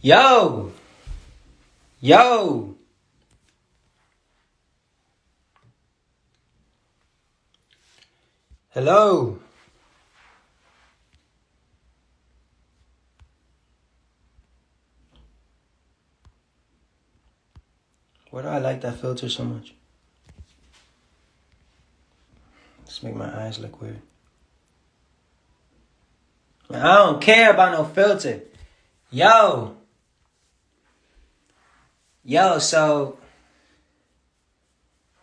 Yo! Yo! Hello? Why do I like that filter so much? Let's make my eyes look weird. I don't care about no filter. Yo, so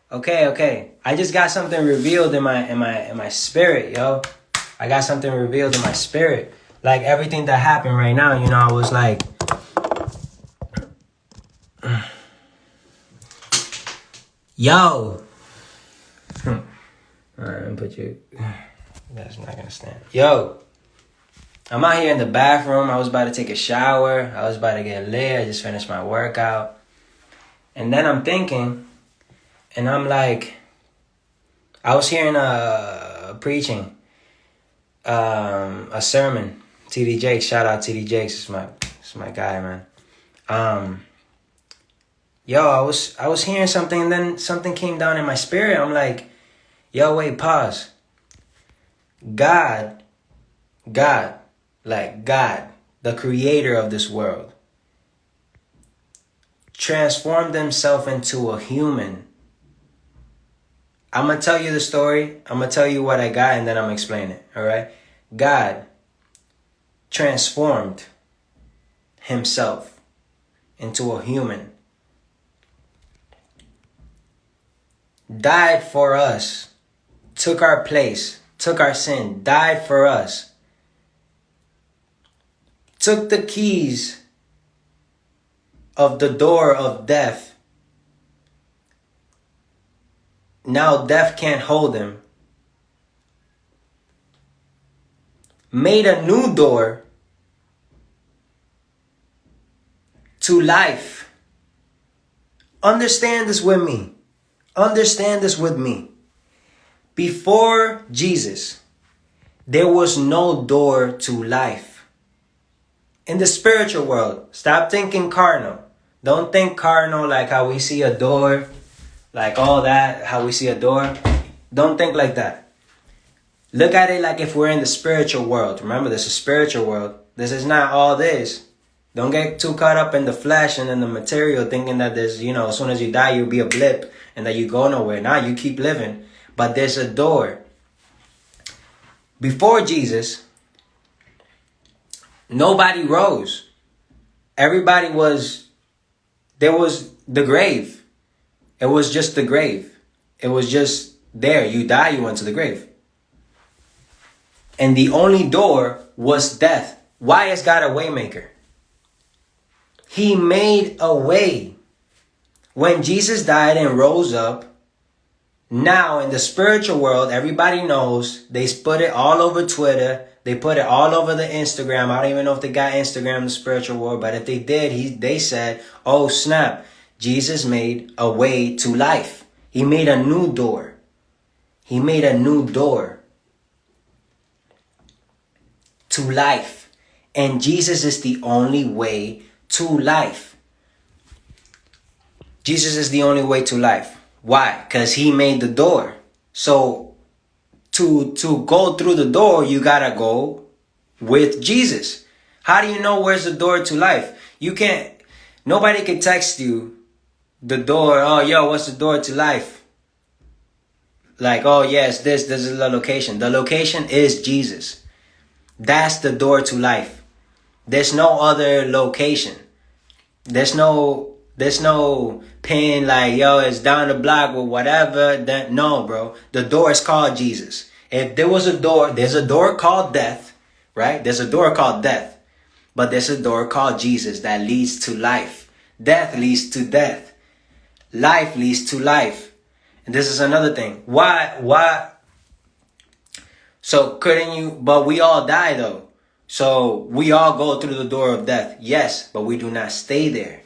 okay. I just got something revealed in my spirit, yo. I got something revealed in my spirit. Like everything that happened right now, I was like, yo. Alright, put you. That's not gonna stand. Yo. I'm out here in the bathroom. I was about to take a shower. I was about to get lit. I just finished my workout. And then I'm thinking, and I'm like, I was hearing a preaching, a sermon. TD Jakes, shout out TD Jakes. It's my guy, man. I was hearing something, and then something came down in my spirit. I'm like, yo, wait, pause. God, the creator of this world, transformed himself into a human. I'm going to tell you the story. I'm going to tell you what I got, and then I'm going to explain it. All right? God transformed himself into a human. Died for us. Took our place. Took our sin. Died for us. Took the keys of the door of death. Now death can't hold him. Made a new door to life. Understand this with me. Understand this with me. Before Jesus, there was no door to life. In the spiritual world, stop thinking carnal. Don't think carnal like how we see a door, like all that, how we see a door. Don't think like that. Look at it like if we're in the spiritual world. Remember, this is a spiritual world. This is not all this. Don't get too caught up in the flesh and in the material thinking that there's, as soon as you die, you'll be a blip and that you go nowhere. Now you keep living. But there's a door. Before Jesus, nobody rose. There was the grave. It was just the grave. It was just there. You die, you went to the grave. And the only door was death. Why is God a waymaker? He made a way. When Jesus died and rose up, now in the spiritual world, everybody knows. They put it all over Twitter. They put it all over the Instagram. I don't even know if they got Instagram in the spiritual world, but if they did, they said, oh snap, Jesus made a way to life. He made a new door. He made a new door to life. And Jesus is the only way to life. Jesus is the only way to life. Why? Because he made the door. So to go through the door, you gotta go with Jesus. How do you know where's the door to life? Nobody can text you the door. Oh, yo, what's the door to life? Like, oh, yes, this is the location. The location is Jesus. That's the door to life. There's no other location. There's no pin like, yo, it's down the block or whatever. No, bro. The door is called Jesus. If there was a door, there's a door called death, right? There's a door called death. But there's a door called Jesus that leads to life. Death leads to death. Life leads to life. And this is another thing. Why? So but we all die though. So we all go through the door of death. Yes, but we do not stay there.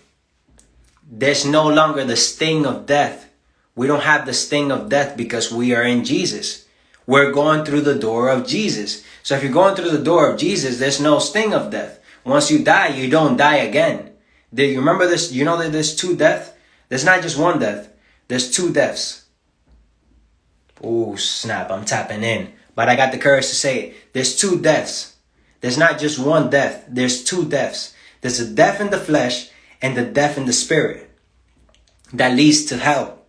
There's no longer the sting of death. We don't have the sting of death because we are in Jesus. we're going through the door of Jesus. So if you're going through the door of Jesus, there's no sting of death. Once you die, you don't die again. Do you remember this? You know that there's two deaths? There's not just one death. There's two deaths. Oh, snap. I'm tapping in. But I got the courage to say it. There's two deaths. There's not just one death. There's two deaths. There's a death in the flesh and the death in the spirit that leads to hell.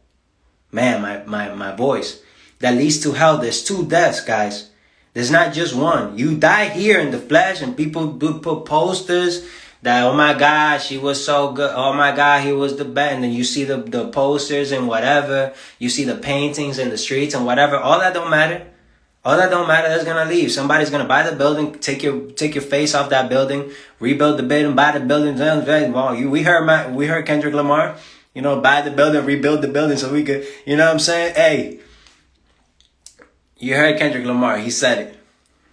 Man, my voice. That leads to hell. There's two deaths, guys. There's not just one. You die here in the flesh and people do put posters that, oh my God, she was so good. Oh my God, he was the best. And then you see the posters and whatever. You see the paintings in the streets and whatever. All that don't matter. All that don't matter. That's gonna leave. Somebody's gonna buy the building, take your face off that building, rebuild the building, buy the building. Well, we heard Kendrick Lamar, buy the building, rebuild the building so we could, you know what I'm saying? Hey, you heard Kendrick Lamar. He said it.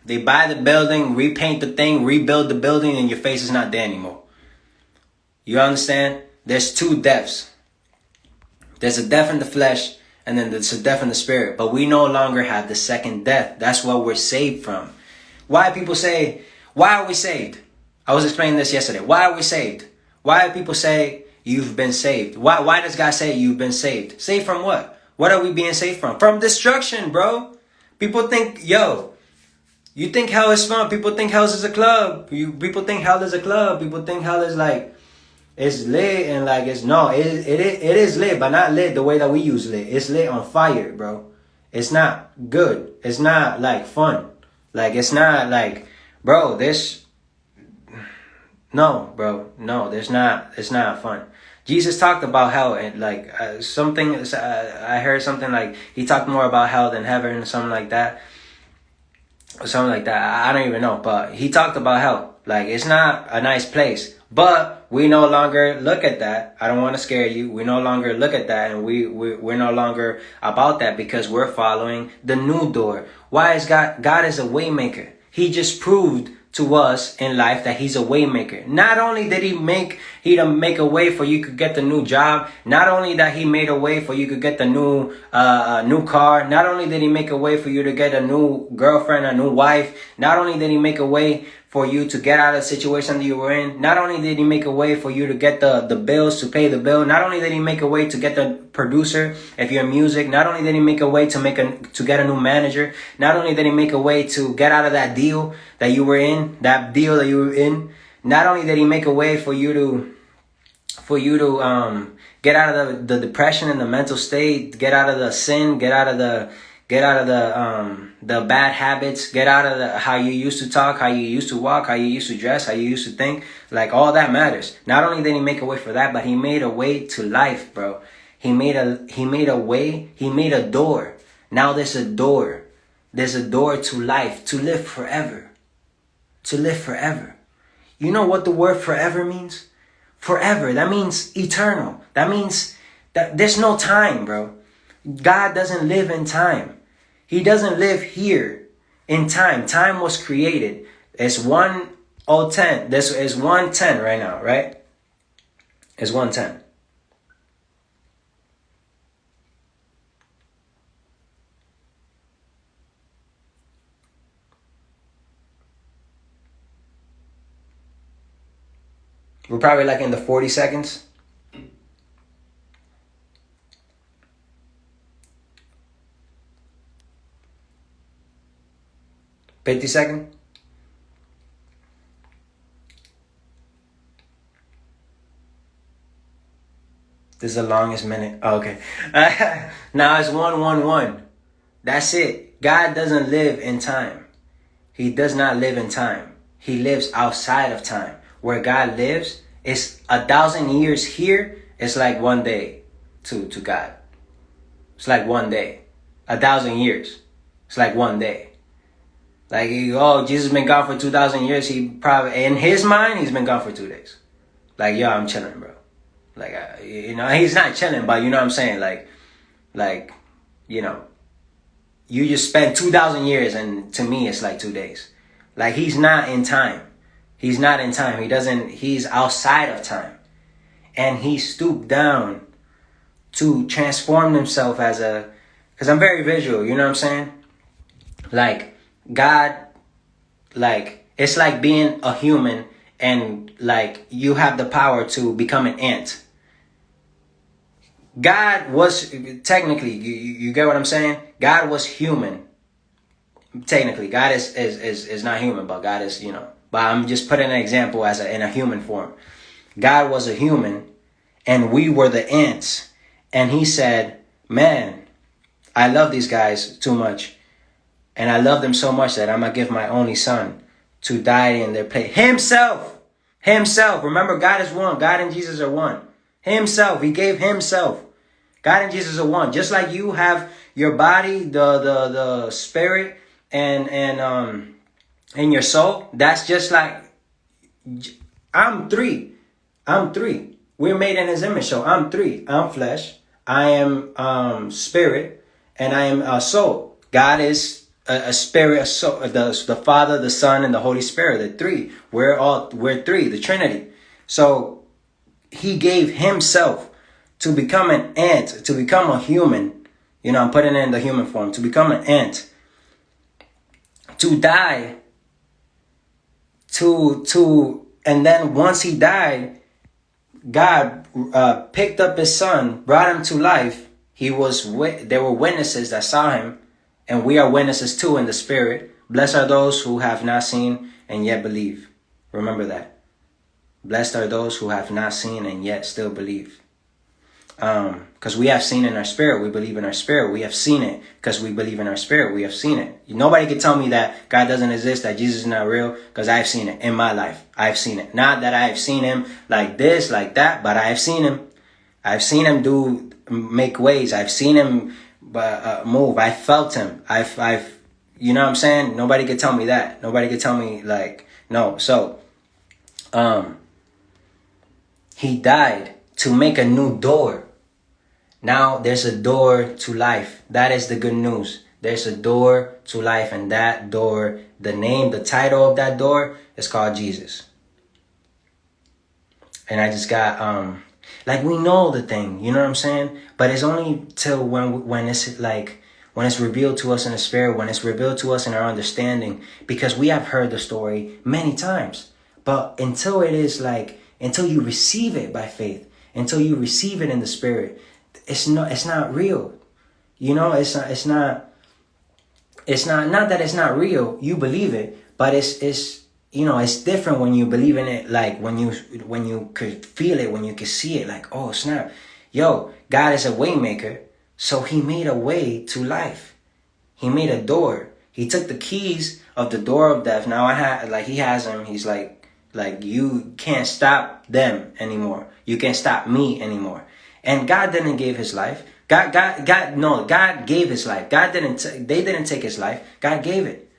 They buy the building, repaint the thing, rebuild the building, and your face is not there anymore. You understand? There's two deaths. There's a death in the flesh, and then there's a death in the spirit. But we no longer have the second death. That's what we're saved from. Why people say, why are we saved? I was explaining this yesterday. Why are we saved? Why do people say you've been saved? Why does God say you've been saved? Saved from what? What are we being saved from? From destruction, bro. People think, you think hell is fun. People think hell is a club. People think hell is a club. People think hell is like, it's lit and like it's no. It is lit, but not lit the way that we use lit. It's lit on fire, bro. It's not good. It's not like fun. Like it's not like, bro. No, bro. No, there's not. It's not fun. Jesus talked about hell and like something. I heard something like he talked more about hell than heaven or something like that. Or something like that. I don't even know. But he talked about hell. Like, it's not a nice place. But we no longer look at that. I don't want to scare you. We no longer look at that. And we're no longer about that because we're following the new door. Why is God? God is a way maker. He just proved to us in life that he's a way maker. Not only did he make a way for you could get the new job, not only that he made a way for you could get the new car, not only did he make a way for you to get a new girlfriend, a new wife, not only did he make a way for you to get out of the situation that you were in, not only did he make a way for you to get the bills, to pay the bill, not only did he make a way to get the producer if you're in music, not only did he make a way to get a new manager, not only did he make a way to get out of that deal that you were in, not only did he make a way for you to get out of the depression and the mental state, get out of the sin, get out of the bad habits, get out of how you used to talk, how you used to walk, how you used to dress, how you used to think. Like, all that matters. Not only did he make a way for that, but he made a way to life, bro. He made a way. He made a door. Now there's a door. There's a door to life, to live forever. To live forever. You know what the word forever means? Forever. That means eternal. That means that there's no time, bro. God doesn't live in time. He doesn't live here in time. Time was created. It's 1:10. This is 1:10 right now, right? It's 1:10. We're probably like in the 40 seconds. 50 second. This is the longest minute. Oh, okay. Now it's 1:11. That's it. God doesn't live in time. He does not live in time. He lives outside of time. Where God lives is 1,000 years here. It's like one day to God. It's like one day. 1,000 years. It's like one day. Like, Jesus been gone for 2,000 years. He probably, in his mind, he's been gone for 2 days. Like, I'm chilling, bro. Like, he's not chilling, but you know what I'm saying? Like, you just spent 2,000 years, and to me, it's like 2 days. Like, he's not in time. He's not in time. He's outside of time. And he stooped down to transform himself because I'm very visual, you know what I'm saying? Like, God, like, it's like being a human and like you have the power to become an ant. God was technically, you get what I'm saying? God was human. Technically, God is not human, but God is, but I'm just putting an example as in a human form. God was a human and we were the ants. And he said, man, I love these guys too much. And I love them so much that I'm going to give my only son to die in their place. Himself. Remember, God is one. God and Jesus are one. Himself. He gave himself. God and Jesus are one. Just like you have your body, the spirit, and your soul. That's just like I'm three. We're made in his image, so I'm three. I'm flesh. I am spirit, and I am soul. God is a spirit, a soul, the Father, the Son, and the Holy Spirit. The three. We're three. The Trinity. So he gave himself to become an ant, to become a human. I'm putting it in the human form. To become an ant. To die. And then once he died, God picked up his son, brought him to life. There were witnesses that saw him, and we are witnesses too in the spirit. Blessed are those who have not seen and yet believe. Remember that. Blessed are those who have not seen and yet still believe. Because we have seen in our spirit, we believe in our spirit. We have seen it because we believe in our spirit. We have seen it. Nobody can tell me that God doesn't exist, that Jesus is not real, because I've seen it in my life. I've seen it. Not that I've seen him like this, like that, but I've seen him. I've seen him make ways. I've seen him move. I felt him. I've, you know what I'm saying? Nobody can tell me that. Nobody can tell me no. So, he died to make a new door. Now there's a door to life. That is the good news. There's a door to life, and that door, the title of that door is called Jesus. And I just got, we know the thing, you know what I'm saying? But it's only till when it's revealed to us in the spirit, when it's revealed to us in our understanding, because we have heard the story many times. But until you receive it by faith, until you receive it in the spirit, it's not real. It's not that it's not real. You believe it, but it's different when you believe in it, like when you could feel it, when you could see it, like, oh snap. Yo, God is a way maker, so he made a way to life. He made a door. He took the keys of the door of death. Now he has them. He's like you can't stop them anymore. You can't stop me anymore. And God didn't give his life. God gave his life. They didn't take his life. God gave it.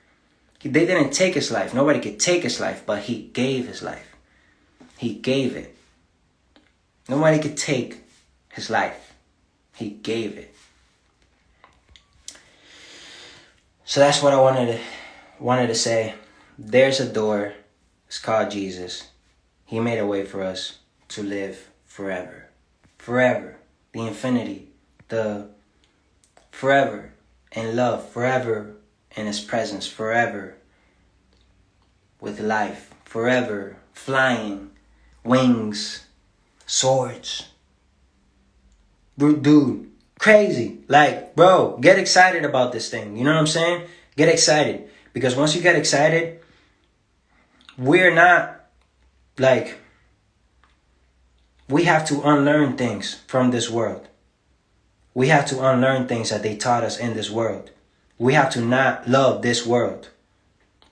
They didn't take his life. Nobody could take his life, but he gave his life. He gave it. Nobody could take his life. He gave it. So that's what I wanted to say. There's a door. It's called Jesus. He made a way for us to live forever. Forever. The infinity. The forever in love. Forever in his presence. Forever with life. Forever flying. Wings. Swords. Dude. Crazy. Bro, get excited about this thing. You know what I'm saying? Get excited. Because once you get excited, we're not we have to unlearn things from this world. We have to unlearn things that they taught us in this world. We have to not love this world.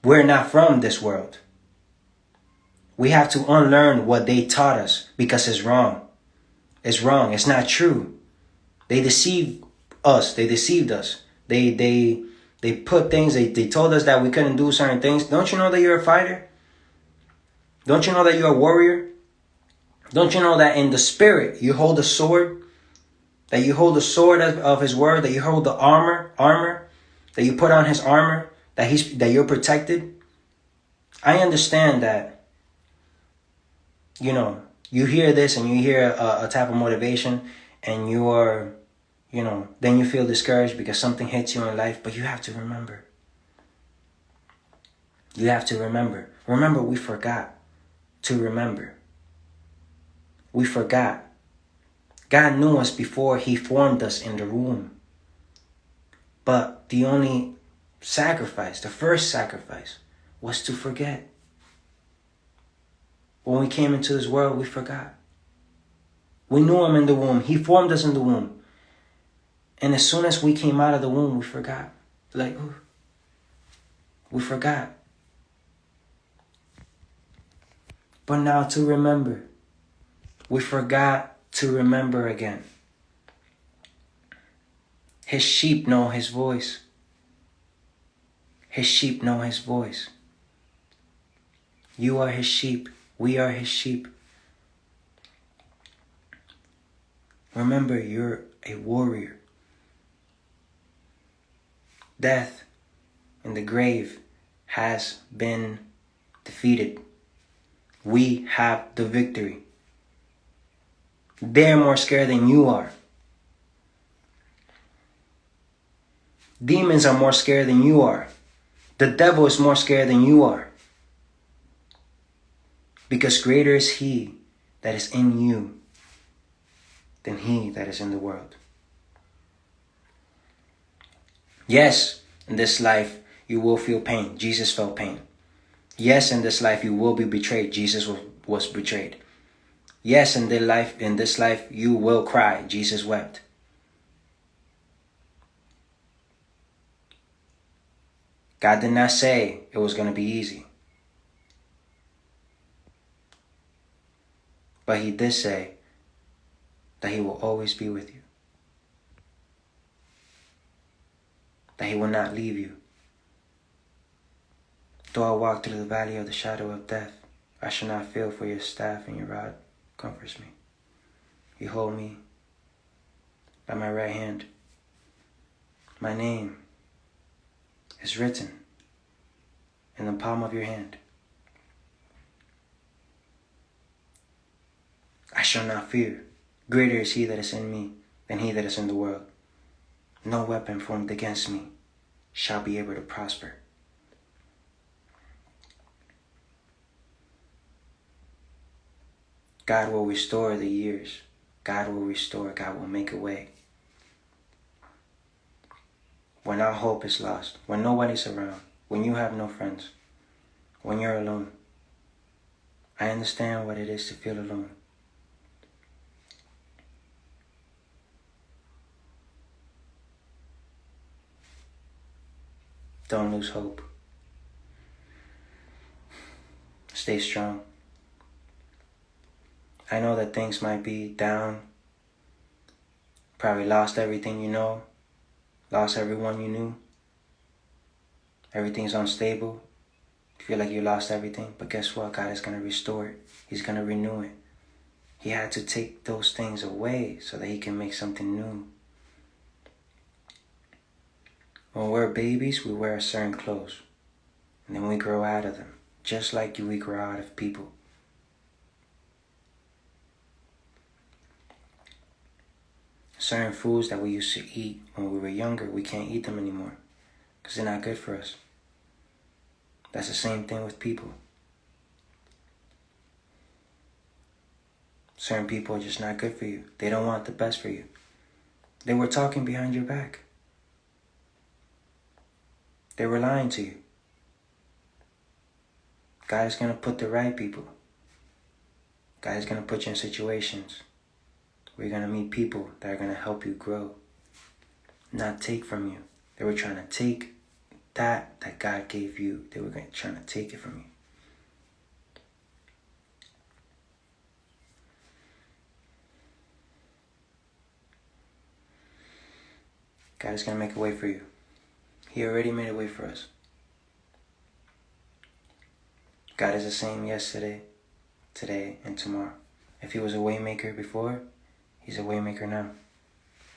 We're not from this world. We have to unlearn what they taught us because it's wrong. It's wrong. It's not true. They deceived us. They deceived us. They put things, they told us that we couldn't do certain things. Don't you know that you're a fighter? Don't you know that you're a warrior? Don't you know that in the spirit you hold a sword? That you hold the sword of his word, that you hold the armor, that you put on his armor, that you're protected? I understand that, you hear this and you hear a type of motivation and then you feel discouraged because something hits you in life, but you have to remember. You have to remember. Remember, we forgot to remember. We forgot. God knew us before He formed us in the womb. But the only sacrifice, the first sacrifice, was to forget. When we came into this world, we forgot. We knew Him in the womb. He formed us in the womb. And as soon as we came out of the womb, we forgot. Like, we forgot. But now to remember. We forgot to remember again. His sheep know His voice. His sheep know His voice. You are His sheep. We are His sheep. Remember, you're a warrior. Death in the grave has been defeated. We have the victory. They're more scared than you are. Demons are more scared than you are. The devil is more scared than you are. Because greater is He that is in you than he that is in the world. Yes, in this life you will feel pain. Jesus felt pain. Yes, in this life you will be betrayed. Jesus was betrayed. Yes, in this life you will cry. Jesus wept. God did not say it was going to be easy. But He did say that He will always be with you. That He will not leave you. Though I walk through the valley of the shadow of death, I shall not fear, for your staff and your rod comforts me. You hold me by my right hand. My name is written in the palm of your hand. I shall not fear. Greater is He that is in me than he that is in the world. No weapon formed against me shall be able to prosper. God will restore the years. God will restore. God will make a way. When our hope is lost, when nobody's around, when you have no friends, when you're alone, I understand what it is to feel alone. Don't lose hope. Stay strong. I know that things might be down. Probably lost everything you know. Lost everyone you knew. Everything's unstable. You feel like you lost everything. But guess what? God is going to restore it. He's going to renew it. He had to take those things away so that He can make something new. When we're babies, we wear certain clothes. And then we grow out of them. Just like we grow out of people. Certain foods that we used to eat when we were younger, we can't eat them anymore. Because they're not good for us. That's the same thing with people. Certain people are just not good for you. They don't want the best for you. They were talking behind your back. They were lying to you. God is going to put the right people. God is going to put you in situations where you're going to meet people that are going to help you grow. Not take from you. They were trying to take that God gave you. They were trying to take it from you. God is going to make a way for you. He already made a way for us. God is the same yesterday, today, and tomorrow. If He was a way maker before, He's a way maker now.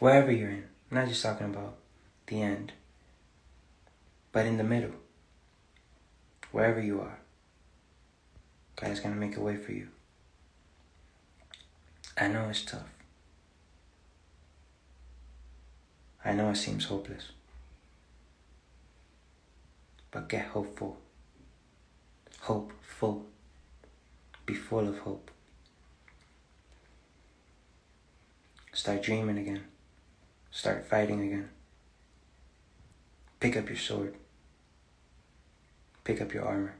Wherever you're in. I'm not just talking about the end. But in the middle. Wherever you are. God is going to make a way for you. I know it's tough. I know it seems hopeless. But get hopeful. hopeful. Be full of hope. Start dreaming again. Start fighting again. Pick up your sword. Pick up your armor.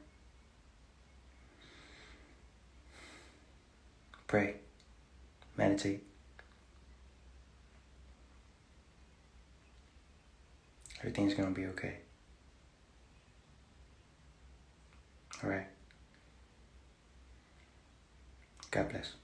Pray. Meditate. Everything's gonna be okay. Alright. God bless.